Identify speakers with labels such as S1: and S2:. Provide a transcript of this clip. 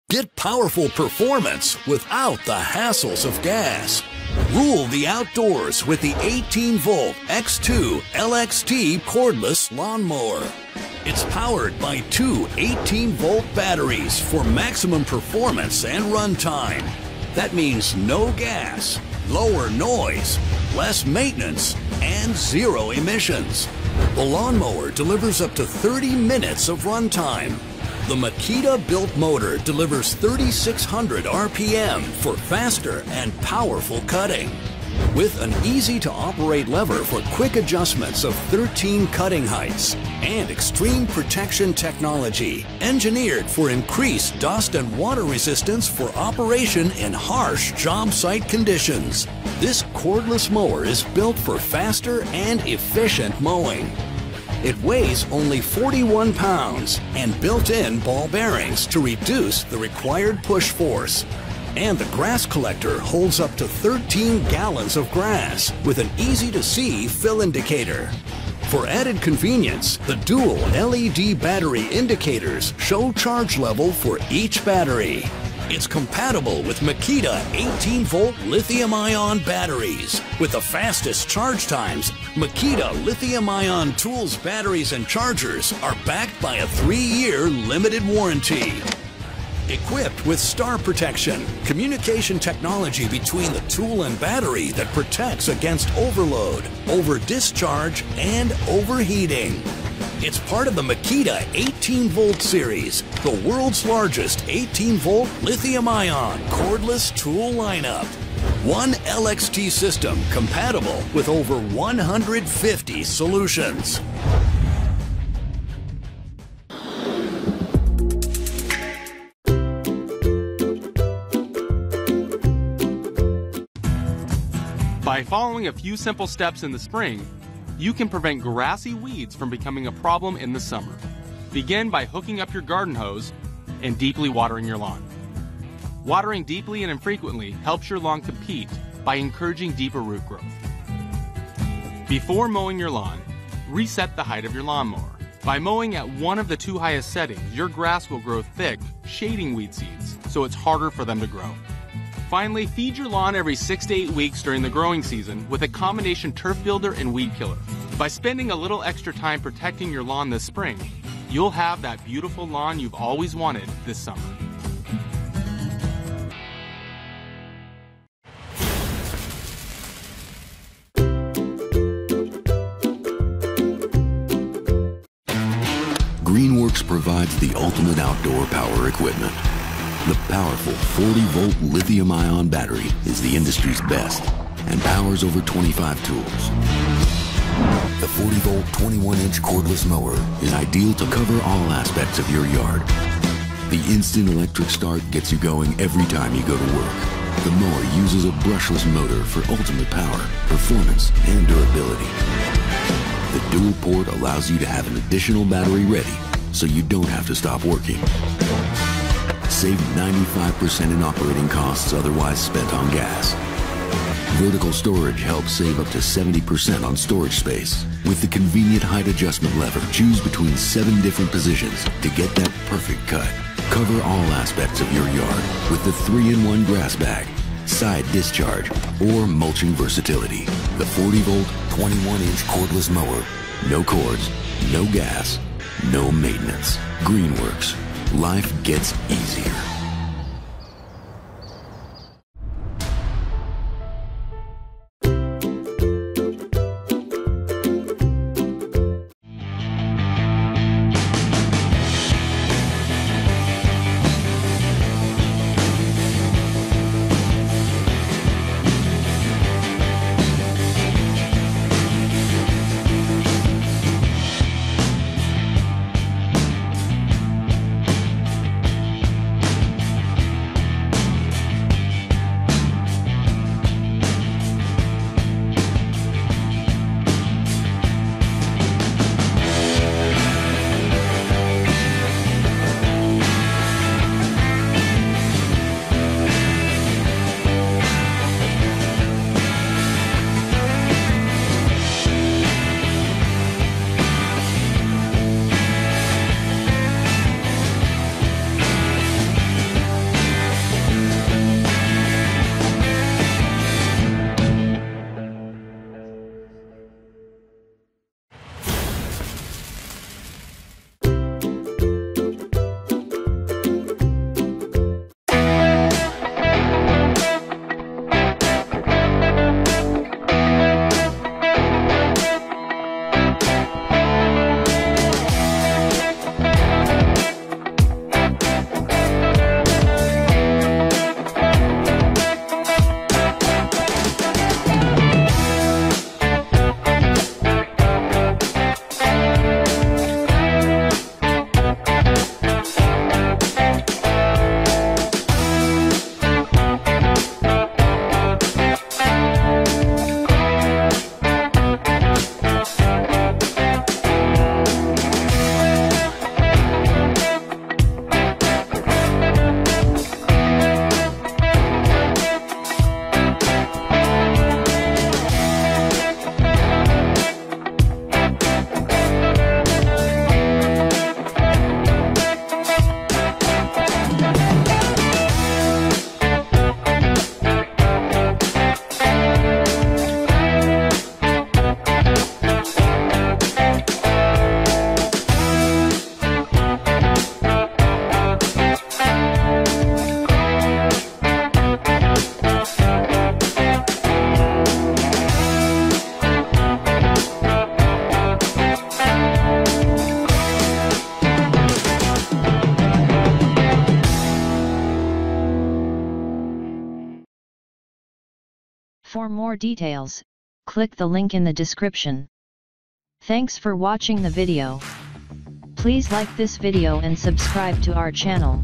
S1: Get powerful performance without the hassles of gas. Rule the outdoors with the 18-volt X2 LXT cordless lawnmower. It's powered by two 18-volt batteries for maximum performance and runtime. That means no gas, lower noise, less maintenance, and zero emissions. The lawnmower delivers up to 30 minutes of runtime. The Makita built motor delivers 3,600 RPM for faster and powerful cutting. With an easy-to-operate lever for quick adjustments of 13 cutting heights and extreme protection technology, engineered for increased dust and water resistance for operation in harsh job site conditions. This cordless mower is built for faster and efficient mowing. It weighs only 41 pounds and built-in ball bearings to reduce the required push force. And the grass collector holds up to 13 gallons of grass with an easy-to-see fill indicator. For added convenience, the dual LED battery indicators show charge level for each battery. It's compatible with Makita 18-volt lithium-ion batteries. With the fastest charge times, Makita lithium-ion tools, batteries, and chargers are backed by a 3-year limited warranty. Equipped with star protection, communication technology between the tool and battery that protects against overload, over-discharge, and overheating. It's part of the Makita 18-volt series, the world's largest 18-volt lithium-ion cordless tool lineup. One LXT system compatible with over 150 solutions.
S2: By following a few simple steps in the spring, you can prevent grassy weeds from becoming a problem in the summer. Begin by hooking up your garden hose and deeply watering your lawn. Watering deeply and infrequently helps your lawn compete by encouraging deeper root growth. Before mowing your lawn, reset the height of your lawnmower. By mowing at one of the two highest settings, your grass will grow thick, shading weed seeds, so it's harder for them to grow. Finally, feed your lawn every 6 to 8 weeks during the growing season with a combination turf builder and weed killer. By spending a little extra time protecting your lawn this spring, you'll have that beautiful lawn you've always wanted this summer.
S3: Greenworks provides the ultimate outdoor power equipment. The powerful 40-volt lithium-ion battery is the industry's best and powers over 25 tools. The 40-volt 21-inch cordless mower is ideal to cover all aspects of your yard. The instant electric start gets you going every time you go to work. The mower uses a brushless motor for ultimate power, performance, and durability. The dual port allows you to have an additional battery ready so you don't have to stop working. Save 95% in operating costs otherwise spent on gas. Vertical storage helps save up to 70% on storage space. With the convenient height adjustment lever, choose between 7 different positions to get that perfect cut. Cover all aspects of your yard with the 3-in-1 grass bag, side discharge, or mulching versatility. The 40-volt, 21-inch cordless mower. No cords, no gas, no maintenance. Greenworks. Life gets easier.
S4: For more details, click the link in the description. Thanks for watching the video. Please like this video and subscribe to our channel.